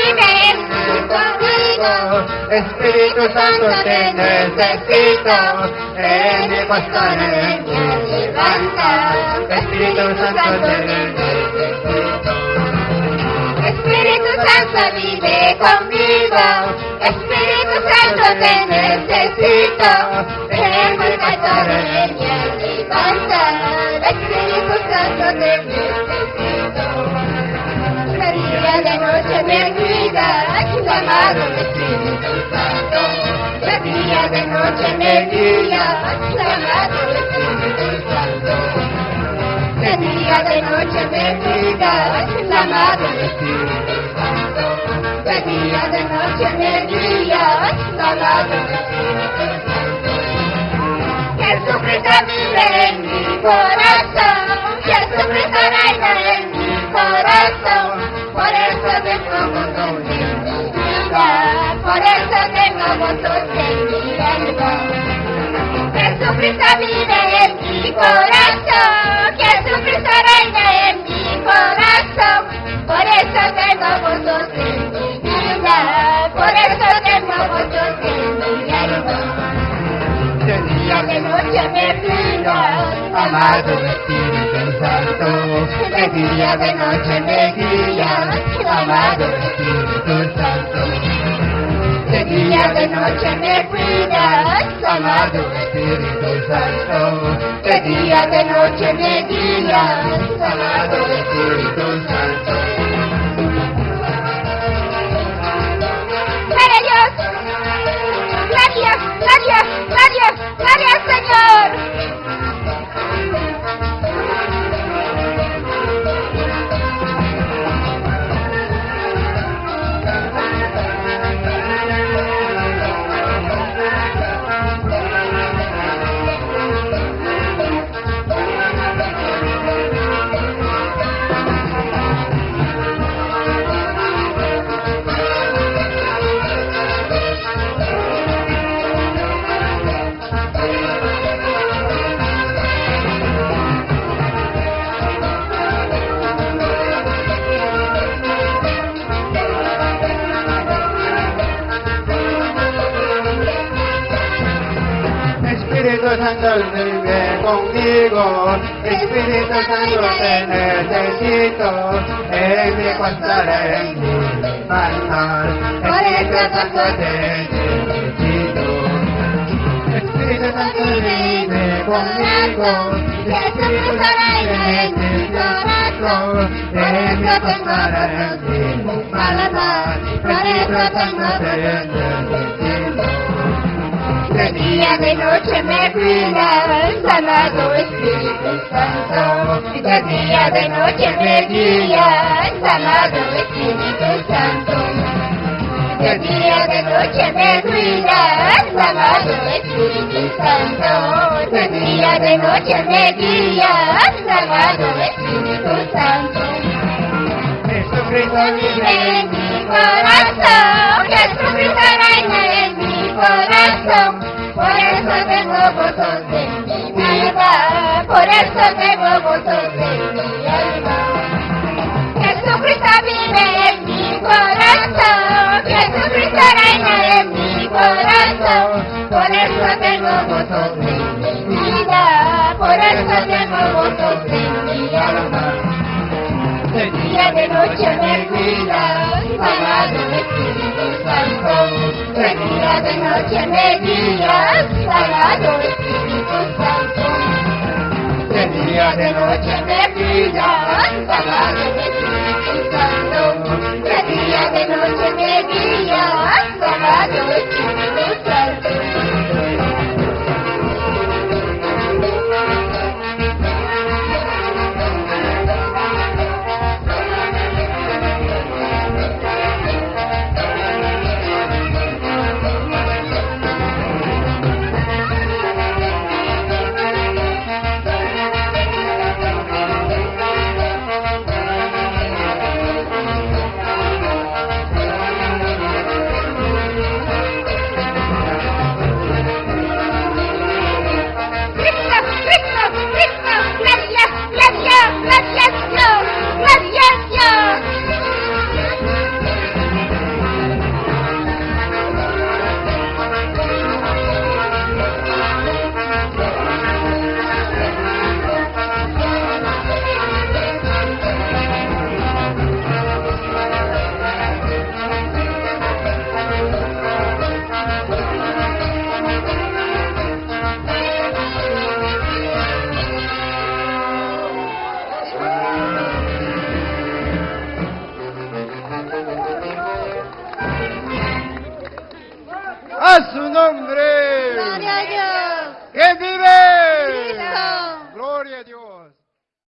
vive en mí conmigo. Espíritu Santo te necesito, en mi pastoreo me levanta. Espíritu Santo te necesito. Espíritu Santo vive conmigo. Espíritu Santo te necesito, en mi pastoreo me levanta. Espíritu Santo te necesito. De día, de noche me cuidas, amado Espíritu Santo. De día, de noche me guías, amado Espíritu Santo. De día, de noche me cuidas, amado Espíritu Santo. De día, de noche me guías, amado Espíritu Santo. Jesucristo vive en mi corazón, Jesucristo reina en mi corazón. Por eso tengo gozo en mi vida, por eso tengo gozo en mi alma. Jesucristo vive en mi corazón, Jesucristo reina en mi corazón. Por eso tengo gozo en mi vida, por eso tengo gozo en mi alma. De día, De noche me cuidas, amado Espíritu Santo. De día, de noche me guías, amado Espíritu Santo. De día, de noche me cuidas, amado Espíritu Santo. De día, de noche me guías, amado Espíritu Santo. ¡Gloria a Dios! ¡Gloria, gloria, gloria, gloria al Señor! Espíritu Santo vive conmigo, Espíritu Santo te necesito, en mi pastoreo en mi manar. Espíritu Santo te necesito. Espíritu Santo vive conmigo, Espíritu Santo te necesito, en mi pastoreo en mi manar. Espíritu Santo te necesito. De día, de noche me cuidas, amado Espíritu Santo. De día, de noche me guías, amado Espíritu Santo. De día, de noche me cuidas, amado Espíritu Santo. De día, de noche me guías, amado Espíritu Santo. Jesucristo Vive en mi corazón, Jesucristo reina en mi corazón. Por eso tengo gozo en mi vida, por eso tengo gozo en mi alma. Jesucristo vive en mi corazón, Jesucristo reina en mi corazón. Por eso tengo gozo en mi vida, por eso tengo gozo en mi alma. De día, de noche me cuidas, amado Espíritu Santo. De día, de noche me guías, amado Espíritu Santo. De día, de noche me cuidas, amado Espíritu Santo. De día, de noche me guías, amado Espíritu Santo. su nombre. Gloria a Dios. ¡Que vive!